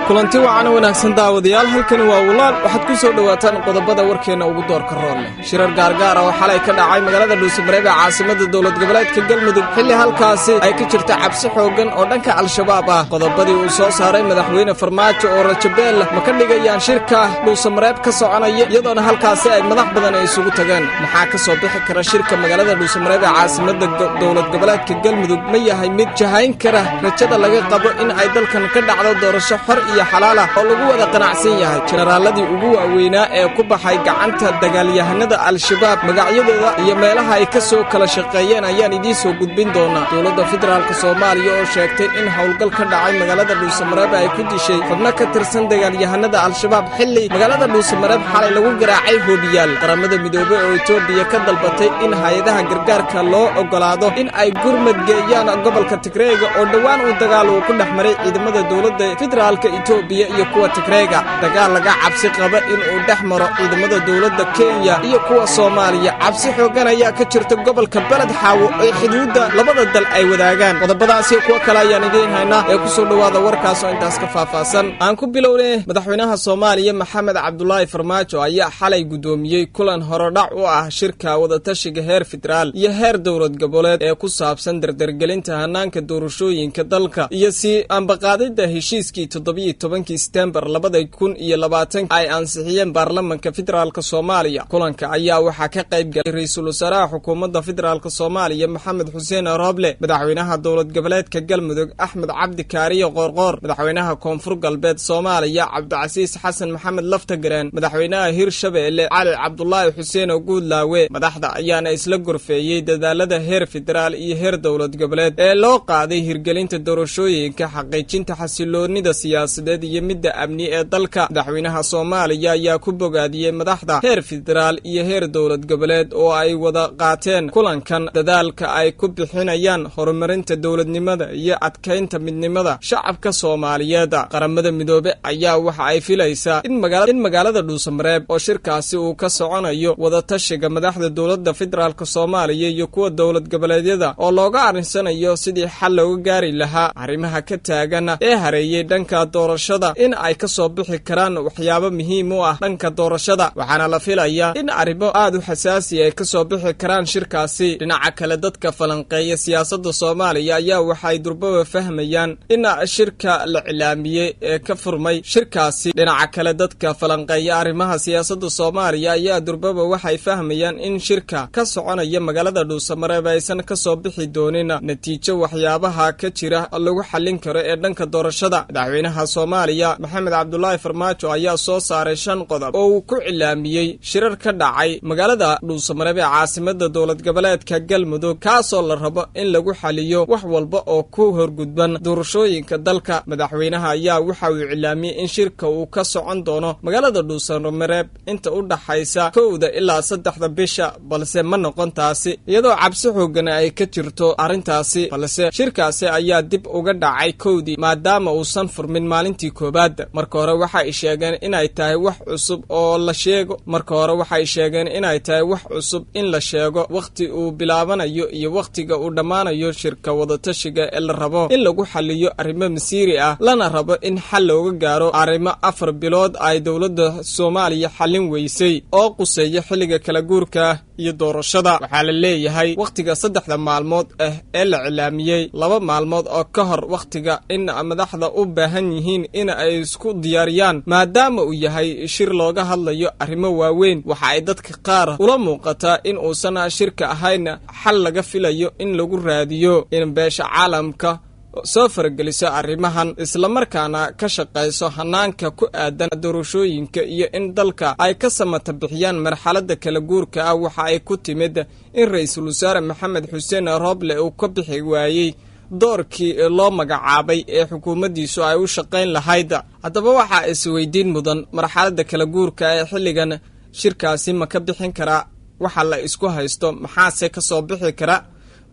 kulanti wacan wanaagsan daawadayaal halkani waa walaal waxaad ku soo dhawaataan qodobada warkeena ugu doorka roon leh shirar gaargaar oo xalay ka dhacay magaalada Dhuusamareeb ee caasimada dawlad goboleedka Galmudug xilli halkaasi ay ka jirto cabsi xoogan oo dhanka al-shabaab ah qodobadii uu soo saaray madaxweyne Farmaajo oo Rajabeel ma ka dhigayaan shirka Dhuusamareeb ka soconaya iyadoo halkaasi ay madax badan ay isugu tagaan maxaa ka soo bixi kara shirka magaalada Dhuusamareeb ee caasimada dawlad goboleedka Galmudug ma yahay mid jahayn kara rajada laga qabo in ay dalkan ka dhacdo doorasho xor iyo xalaal ah oo lagu wada qanacsan yahay generaaladii ugu waaweynaa ee ku baxay gacanta dagaalyahanada al-shabaab magacyadooda iyo meelaha ay ka soo kala shaqeeyeen ayaan idin soo gudbin doonaa dawladda federaalka Soomaaliya oo sheegtay in howlgal ka dhacay magaalada Dhuusamareeb ay ku dishay xubno ka tirsan dagaalyahanada al-shabaab xilli magaalada Dhuusamareeb xalay lagu garaacay hoobiyaal qaramada midoobay oo Itoobiya ka dalbatay in hay'adaha gargaarka loo ogolaado in ay gurmad geeyaan gobolka Tigreega oo dhawaan uu dagaal ku dhaxmaray ciidamada dawladda federaalka Itoobiya iyo kuwa Tigreega dagaal laga cabsi qaba in uu dhaxmaro ciidamada dawladda Kenya iyo kuwa Soomaaliya cabsi xoogan ayaa ka jirta gobolka Balad Xaawo ee xuduudda labada dal ay wadaagaan qodobadaasi kuwa kale ayaan idin haynaa ee ku soo dhawaada warkaas oo intaas ka faahfaahsan aan ku bilownay madaxweynaha Soomaaliya Maxamed Cabdullaahi Farmaajo ayaa xalay gudoomiyay kulan horodhac u ah shirka wada tashiga heer federaal iyo heer dawlad goboleed ee ku saabsan dardargelinta hanaanka doorashooyinka dalka iyo si ambaqaadida heshiiskii 17 September 2020 ay ansixiyeen baarlamaanka federaalka Soomaaliya kulanka ayaa waxa ka qayb galay ra'iisul wasaaraha xukuumadda federaalka Soomaaliya Maxamed Xuseen Roble madaxweynaha dawlad goboleedka Galmudug Axmed Cabdi Kaariyo Qoorqoor madaxweynaha Koonfur Galbeed Soomaaliya Cabdicasiis Xasan Maxamed Laftagareen madaxweynaha Hirshabeelle Cali Cabdullaahi Xuseen Guudlaawe madaxda ayaana isla gorfeeyay dadaalada heer federaal iyo heer dawlad goboleed ee loo qaaday hirgelinta doorashooyinka xaqiijinta xasiloonida siyaasadeed iyo midda amni ee dalka madaxweynaha Soomaaliya ayaa ku bogaadiyay madaxda heer federaal iyo heer dawlad goboleed oo ay wada qaateen kulankan dadaalka ay ku bixinayaan horumarinta dawladnimada iyo adkeynta midnimada shacabka Soomaaliyeed qaramada midoobe ayaa waxa ay filaysaa in magaalada Dhuusamareeb oo shirkaasi uu ka soconayo wada tashiga madaxda dawladda federaalka Soomaaliya iyo kuwa dawlad goboleedyada oo looga arinsanayo sidii xal looga gaari lahaa arrimaha ka taagan ee hareeyay dhanka doorashada in ay ka soo bixi karaan waxyaabo muhiim u ah dhanka doorashada waxaana la filayaa in arrimo aad u xasaasi ah ay ka soo bixi karaan shirkaasi dhinaca kale dadka falanqeeya siyaasadda Soomaaliya ayaa waxay durbaba fahmayaan in shirka la cilaamiyay ee ka furmay shirkaasi dhinaca kale dadka falanqeeya arrimaha siyaasadda Soomaaliya ayaa durbaba waxay fahmayaan in shirka ka soconaya magaalada Dhuusamareeb aysan ka soo bixi doonin natiijo waxyaabaha ka jira lagu xallin karo ee dhanka doorashada madaxweynaha Soomaaliya Maxamed Cabdullaahi Farmaajo ayaa soo saaray 5 qodob oo uu ku cilaamiyay shirar ka dhacay magaalada Dhuusamareeb ee caasimada dawlad goboleedka Galmudug kaasoo la rabo in lagu xaliyo wax walba oo ku horgudban doorashooyinka dalka madaxweynaha ayaa waxa uu cilaamiyay in shirka uu ka socon doono magaalada Dhuusamareeb inta u dhaxaysa 1 ilaa 3 bisha balse ma noqon taasi iyadoo cabsi xoogan ay ka jirto arintaasi balse shirkaasi ayaa dib uga dhacay 1 maadaama uusan furmin maalintii koobaad marka hore waxay sheegeen inay tahay wax cusub oo la sheego in la sheego waqti uu bilaabanayo iyo waqtiga uu dhamaanayo shirka wada tashiga ee la rabo in lagu xaliyo arrimo masiiri ah lana rabo in xal looga gaaro arrimo 4 bilood ay dawladda Soomaaliya xalin weysay oo quseeyo xilliga kala guurka iyo doorashada waxaa la leeyahay waqtiga 3 maalmood ee la cilaamiyay 2 maalmood oo ka hor waqtiga in madaxda u baahan yihiin in ay isku diyaariyaan maadaama uu yahay shir looga hadlayo arrimo waaweyn waxa ay dadka qaar ula muuqataa in uusan shirka ahayn xal laga filayo in lagu raadiyo in beesha caalamka soo farageliso arrimahan isla markaana ka shaqeyso hanaanka ku aadan doorashooyinka iyo in dalka ay ka samata bixiyaan marxaladda kala guurka ah waxa ay ku timid in ra'iisul wasaare Maxamed Xuseen Roble uu ka bixi waayay doorkii loo magacaabay ee xukuumaddiisu ay u shaqeyn lahayd haddaba waxa isweydiin mudan marxaladda kala guurka ee xilligan shirkaasi ma ka bixin kara waxa la isku haysto maxaase ka soo bixi kara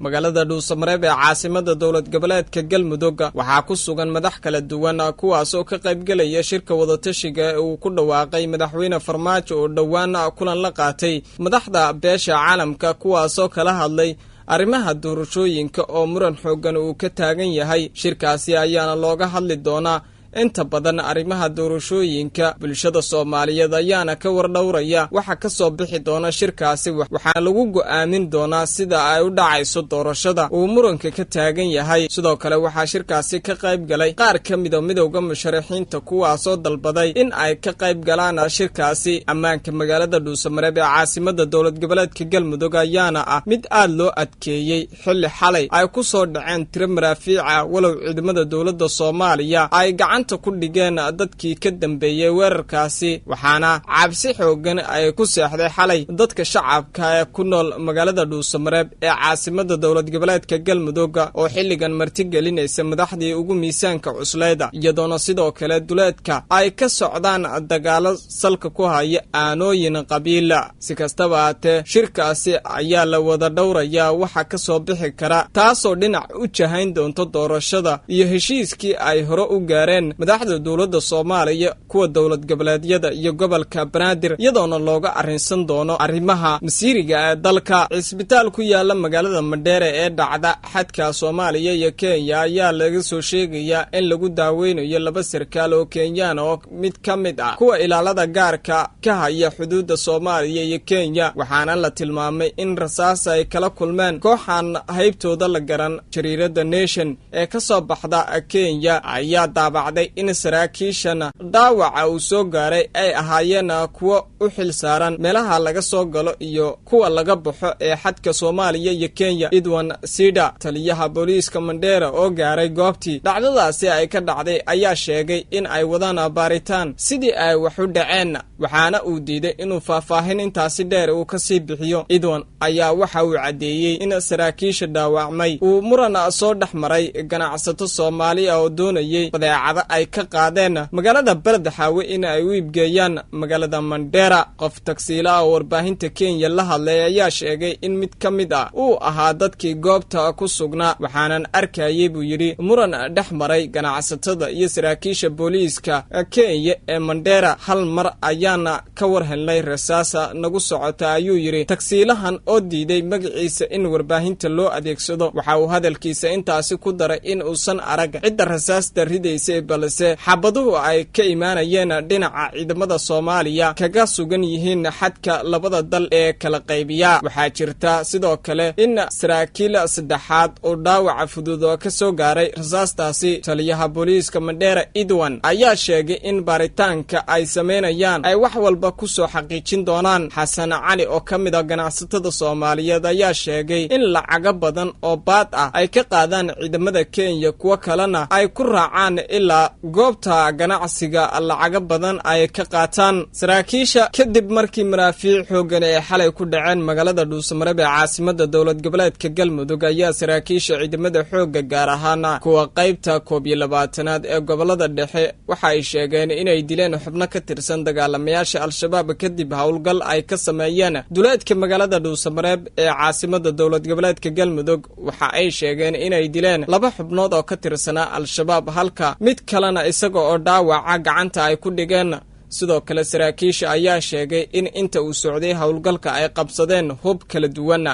magaalada Dhuusamareeb ee caasimada dawlad goboleedka Galmudug waxaa ku sugan madax kala duwan kuwaas oo ka qayb galaya shirka wada tashiga uu ku dhawaaqay madaxweyne Farmaajo oo dhawaan kulan la qaatay madaxda beesha caalamka kuwaas oo kala hadlay arrimaha doorashooyinka oo muran xoogan uu ka taagan yahay shirkaasi ayaana looga hadli doonaa inta badan arrimaha doorashooyinka bulshada Soomaaliyeed ayaana ka wardhowraya waxa ka soo bixi doona shirkaasi waxaana lagu go'aamin doonaa sida ay u dhacayso doorashada uu muranka ka taagan yahay sidoo kale waxaa shirkaasi ka qayb galay qaar ka mid ah midowga musharaxiinta kuwaas oo dalbaday in ay ka qayb galaan shirkaasi ammaanka magaalada Dhuusamareeb ee caasimadda dowlad goboleedka Galmudug ayaana ah mid aad loo adkeeyay xilli xalay ay ku soo dhaceen tiro maraafiica walow ciidamada dowladda Soomaaliya ay gacanta ku dhigeen dadkii ka dambeeyay weerarkaasi waxaana cabsi xoogan ay ku seexday xalay dadka shacabka ee ku nool magaalada Dhuusamareeb ee caasimadda dowlad goboleedka Galmudug oo xilligan martigelinaysa madaxdii ugu miisaanka cusleeda iyadoona sidoo kale duleedka ay ka socdaan dagaalo salka ku haya aanooyin qabiila si kastaba ahaatee shirkaasi ayaa la wada dhowraya waxa ka soo bixi kara taasoo dhinac u jahayn doonto doorashada iyo heshiiskii ay hore u gaareen madaxda dowladda Soomaaliya kuwa dowlad goboleedyada iyo gobolka Banaadir iyadoona looga arrinsan doono arrimaha masiiriga ee dalka cisbitaal ku yaala magaalada Mandheere ee dhacda xadka Soomaaliya iyo Kenya ayaa laga soo sheegayaa in lagu daaweynayo laba sarkaal oo Kenyaan oo mid ka mid ah kuwa ilaalada gaarka ka haya xuduudda Soomaaliya iyo Kenya waxaana la tilmaamay in rasaas ay kala kulmeen kooxan haybtooda la garan jariirada Nation ee ka soo baxda Kenya ayaa daabacday in saraakiishan dhaawaca uu soo gaaray ay ahaayeen kuwa u xilsaaran meelaha laga soo galo iyo kuwa laga baxo ee xadka Soomaaliya iyo Kenya Edwin Sida taliyaha booliiska Mandheere oo gaaray goobtii dhacdadaasi ay ka dhacday ayaa sheegay in ay wadaan baaritaan sidii ay wax u dhaceen waxaana uu diiday inuu faahfaahin intaasi dheer uu ka sii bixiyo Edwin ayaa waxa uu cadeeyay in saraakiisha dhaawacmay uu muran soo dhaxmaray ganacsato Soomaali oo doonayay badeecada ay ka qaadeen magaalada Baladxaawe in ay u iibgeeyaan magaalada Mandheere qof taksiila oo warbaahinta Kenya la hadlay ayaa sheegay in mid ka mid ah uu ahaa dadkii goobta ku sugnaa waxaanan arkayay buu yiri muran dhaxmaray ganacsatada iyo saraakiisha booliiska Kenya ee Mandheere hal mar ayaana ka warhelnay rasaasa nagu socota ayuu yiri taksiilahan oo diiday magaciisa in warbaahinta loo adeegsado waxa uu hadalkiisa intaasi ku daray in uusan arag cidda rasaasta ridaysay balse xabaduhu ay ka imaanayeen dhinaca ciidamada Soomaaliya kaga sugan yihiin xadka labada dal ee kala qaybiya waxaa jirta sidoo kale in saraakiil saddexaad oo dhaawac fudud oo ka soo gaaray rasaastaasi taliyaha booliiska Mandheere Edwin ayaa sheegay in baaritaanka ay sameynayaan ay wax walba ku soo xaqiijin doonaan Xasan Cali oo ka mid ah ganacsatada Soomaaliyeed ayaa sheegay in lacaga badan oo baad ah ay ka qaadaan ciidamada Kenya kuwa kalena ay ku raacaan ilaa goobta ganacsiga lacaga badan ay ka qaataan saraakiisha kadib markii maraafiic xoogan ee xalay ku dhaceen magaalada Dhuusamareeb ee caasimadda dowlad goboleedka Galmudug ayaa saraakiisha ciidamada xooga gaar ahaan kuwa qaybta 12aad ee gobolada dhexe waxa ay sheegeen inay dileen xubno ka tirsan dagaalamayaasha Al-Shabaab kadib howlgal ay ka sameeyeen duleedka magaalada Dhuusamareeb ee caasimadda dowlad goboleedka Galmudug waxa ay sheegeen inay dileen laba xubnood oo ka tirsanaa Al-Shabaab halka mid kalena isaga oo dhaawaca gacanta ay ku dhigeen sidoo kale saraakiisha ayaa sheegay in inta uu socday howlgalka ay qabsadeen hub kala duwan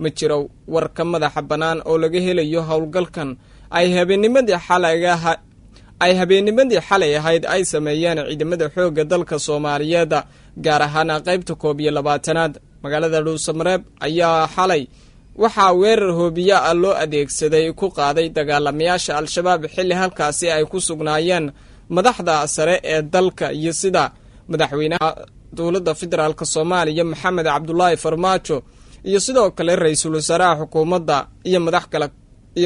ma jiro warka madaxa banaan oo laga helayo howlgalkan ay habeennimadii xalay ahayd ay sameeyeen ciidamada xooga dalka Soomaaliyeed gaar ahaan qaybta 12aad magaalada Dhuusamareeb ayaa xalay waxaa weerar hoobiya loo adeegsaday ku qaaday dagaalamayaasha Al-Shabaab xilli halkaasi ay ku sugnaayeen madaxda sare ee dalka iyo sida madaxweynaha dowladda federaalka Soomaaliya Maxamed Cabdullaahi Farmaajo iyo sidoo kale ra'iisul wasaaraha xukuumadda iyo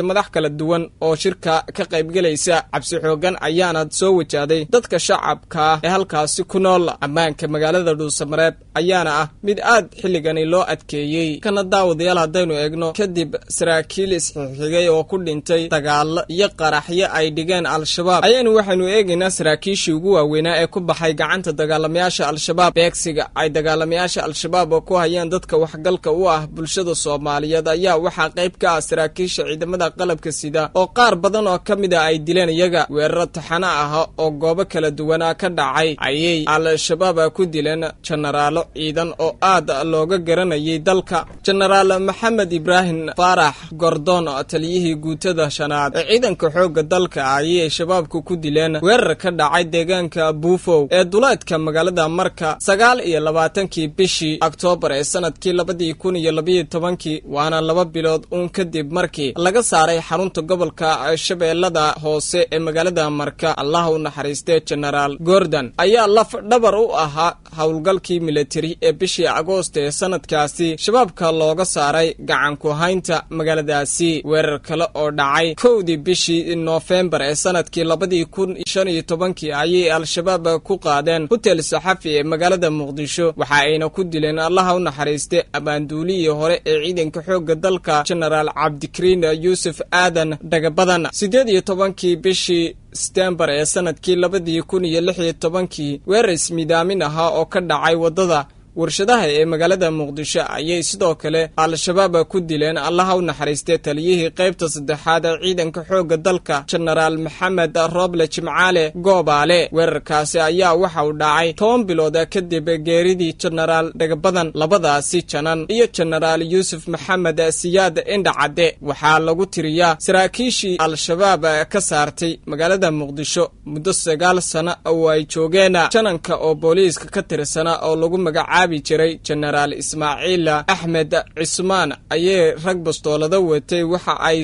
madax kala duwan oo shirka ka qayb galaysa cabsi xoogan ayaana soo wajahday dadka shacabka ee halkaasi ku nool ammaanka magaalada Dhuusamareeb ayaana ah mid aad xilligani loo adkeeyay kana daawadayaal hadaynu eegno kadib saraakiil isxigay oo ku dhintay dagaal iyo qaraxyo ay dhigeen Al-Shabaab ayaynu waxaynu eegaynaa saraakiishii ugu waaweynaa ee ku baxay gacanta dagaalamayaasha Al-Shabaab beegsiga ay dagaalamayaasha Al-Shabaab oo ku hayeen dadka waxgalka u ah bulshada Soomaaliyeed ayaa waxa qayb ka ah saraakiisha ciidamada ciidamada qalabka sida oo qaar badan oo ka mid a ay dileen iyaga weeraro taxano ah oo goobo kala duwan ka dhacay ayay al-shabaab ku dileen jenaraalo ciidan oo aad looga garanayay dalka jenaraal maxamed ibraahim faarax gordon taliyihii guutada shanaad ee ciidanka xoogga dalka ayay shabaabku ku dileen weerar ka dhacay deegaanka buufow ee duleedka magaalada marka 29 bishii Oktoobar ee sanadkii 2012 waana 2 bilood kadib markii laga saaray xarunta gobolka Shabeellada Hoose ee magaalada Marka. Allah u naxariistay General Gordon ayaa laf dhabar u ahaa howlgalkii military ee bishii Agoosto ee sanadkaasi shabaabka looga saaray gacan ku haynta magaaladaasi. Weerar kale oo dhacay 1 bishii November ee sanadkii 2015 ayay al-shabaab ku qaadeen hotel saxafi ee magaalada Muqdisho waxa ayna ku dileen Allah u naxariistay abaanduulihii hore ee ciidanka xoogga dalka General Cabdikariin Yuusuf Aadan Dagabadan. 18 bishii September ee sanadkii 2016 weerar ismidaamin ahaa oo ka dhacay wadada warshadaha ee magaalada Muqdisho ayay sidoo kale al-shabaab ku dileen Allah u naxariistay taliyihii qaybta saddexaad ee ciidanka xoogga dalka General Maxamed Roble Jimcaale Goobaale. Weerarkaasi ayaa waxa uu dhacay 10 bilood kadib geeridii General Dagabadan. Labadaasi janan iyo General Yuusuf Maxamed Siyaad Indhacade waxaa lagu tiriyaa saraakiishii al-shabaab ka saartay magaalada Muqdisho muddo 9 sano oo ay joogeen. Jananka oo booliiska ka tirsanaa oo lagu magacaabay jiray General Ismaaciil Axmed Cismaan ayay rag bastoolada watay waxa ay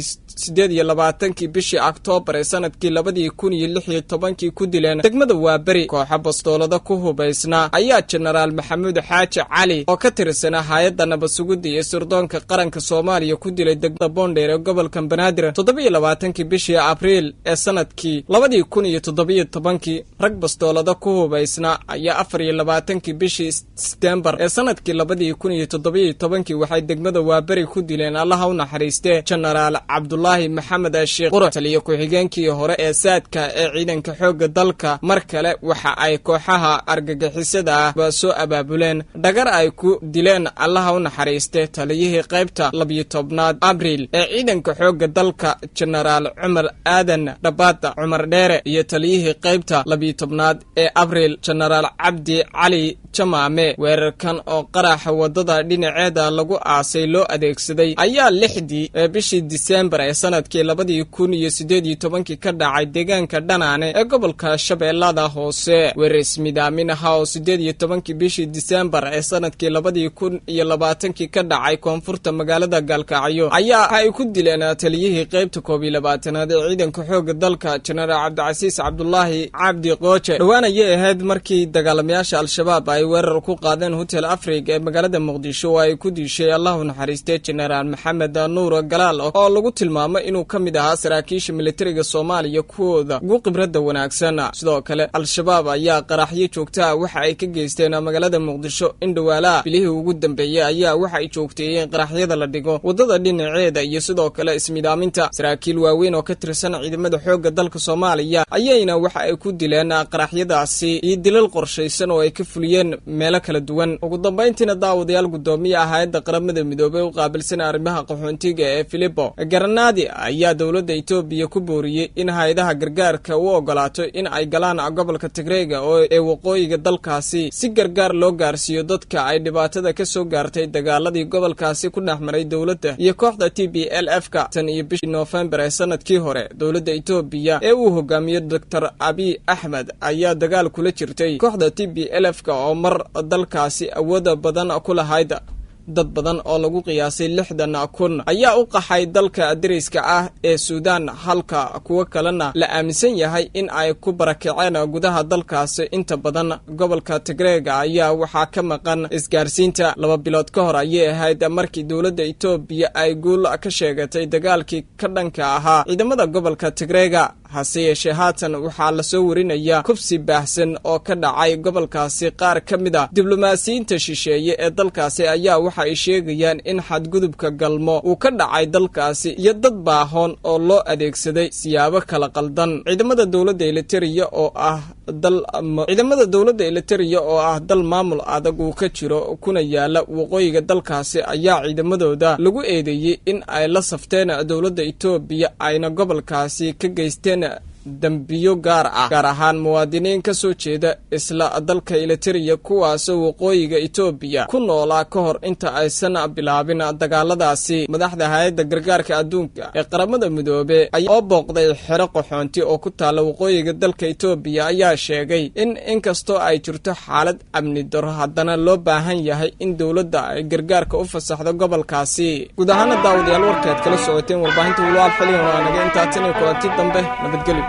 28 bishii Oktoobar ee sanadkii 2016 ku dileen degmada Waaberi. Kooxo bastoolada ku hubaysnaa ayaa General Maxamuud Xaaji Cali oo ka tirsanaa hay'adda nabad sugidda iyo sirdoonka qaranka Soomaaliya ku dilay degmada Boondheer ee gobolka Banaadir 27 bishii Abriil ee sanadkii 2017. Rag bastoolada ku hubaysnaa ayaa 24 bishii September ee sanadkii 2017 waxay degmada Waaberi ku dileen Allah u naxariistay General Cabdullaahi Maxamed Sheekh Quro taliye ku-xigeenkii hore ee saadka ee ciidanka xoogga dalka. Mar kale waxa ay kooxaha argagixisada ah soo abaabuleen dhagar ay ku dileen Allah u naxariistay taliyihii qaybta 12 Abriil ee ciidanka xoogga dalka General Cumar Aadan Dhabaata Cumar Dheere iyo taliyihii qaybta 12 ee Abriil General Cabdi Cali Jamaame. Weerarkan oo qaraxa wadada dhinaceeda lagu aasay loo adeegsaday ayaa 6 bishii December ee sanadkii 2018 ka dhacay deegaanka Dhanaane ee gobolka Shabeellada Hoose. Weerar ismidaamin ah oo 18 bishii December ee sanadkii 2020 ka dhacay koonfurta magaalada Galkacyo ayaa ay ku dileen taliyihii qaybta 12aad ee ciidanka xoogga dalka General Cabdicasiis Cabdullaahi Cabdi Qooje. Dhawaanayay ahayd markii dagaalamayaasha al-shabaab ay weerar ku qaadeen hotel Afrika ee magaalada Muqdisho oo ay ku dishay Allah u naxariistay General Maxamed Nuur Galaal oo lagu tilmaamay inuu ka mid ahaa saraakiisha militariga Soomaaliya kuwooda ugu khibradda wanaagsan. Sidoo kale al-shabaab ayaa qaraxyo joogta waxa ay ka geysteen magaalada Muqdisho. Indhawaala bilihii ugu dambeeyay ayaa waxa ay joogteeyeen qaraxyada la dhigo wadada dhinaceeda iyo sidoo kale ismidaaminta. Saraakiil waaweyn oo ka tirsan ciidamada xoogga dalka Soomaaliya ayayna waxa ay ku dileen qaraxyadaasi iyo dilal qorshaysan oo ay ka fuliyeen meelo kala duwan. Ugu dambeyntiina daawadayaal gudoomiyaha hay'adda qaramada midoobay u qaabilsan arrimaha qaxoontiga ee Filippo Grandi ayaa dawladda Itoobiya ku booriyay in hay'adaha gargaarka u ogolaato in ay galaan gobolka Tigray ee waqooyiga dalkaasi si gargaar loo gaarsiiyo dadka ay dhibaatada ka soo gaartay dagaaladii gobolkaasi ku dhaxmaray dawladda iyo kooxda TPLF-ka tan iyo bishii November ee sanadkii hore. Dawladda Itoobiya ee uu hogaamiyo Dr. Abiy Ahmed ayaa dagaal kula jirtay kooxda TPLF-ka oo mar dalkaasi awood badan ku lahayd. dad badan oo lagu qiyaasay 60,000 ayaa u qaxay dalka dariska ah ee Suudaan halka kuwa kalena la aaminsan yahay in ay ku barakaceen gudaha dalkaasi. Inta badan gobolka Tigray ayaa waxaa ka maqan isgaarsiinta. 2 bilood ka hor ayay ahayd markii dawladda Itoobiya ay guul ka sheegatay dagaalkii ka dhanka ahaa ciidamada gobolka Tigray. hase yeeshee haatan waxaa la soo warinayaa kufsi baahsan oo ka dhacay gobolkaasi. Qaar ka mid ah diblomaasiyiinta shisheeye ee dalkaasi ayaa waxa ay sheegayaan in xadgudubka galmo uu ka dhacay dalkaasi iyo dad baahoon oo loo adeegsaday siyaabo kala qaldan. Ciidamada dawladda Eritrea oo ah dal ciidamada dowladda Eritrea oo ah dal maamul adag uu ka jiro kuna yaala waqooyiga dalkaasi ayaa ciidamadooda lagu eedeeyay in ay la safteen dowladda Itoobiya ayna gobolkaasi ka geysteen dambiyo gaar ahaan muwaadiniin ka soo jeeda isla dalka Eritrea kuwaas oo waqooyiga Itoobiya ku noolaa ka hor inta aysan bilaabin dagaaladaasi. madaxda hay'adda gargaarka adduunka ee qaramada midoobay oo booqday xero qaxoonti oo ku taala waqooyiga dalka Itoobiya ayaa sheegay in inkastoo ay jirto xaalad amni darro haddana loo baahan yahay in dowladda ay gargaarka u fasaxdo gobolkaasi. guud ahaan daawadayaal warkeed kala socoteen warbaahinta walaal xiligan waa naga intaa tan kulanti dambe nabadgelyo.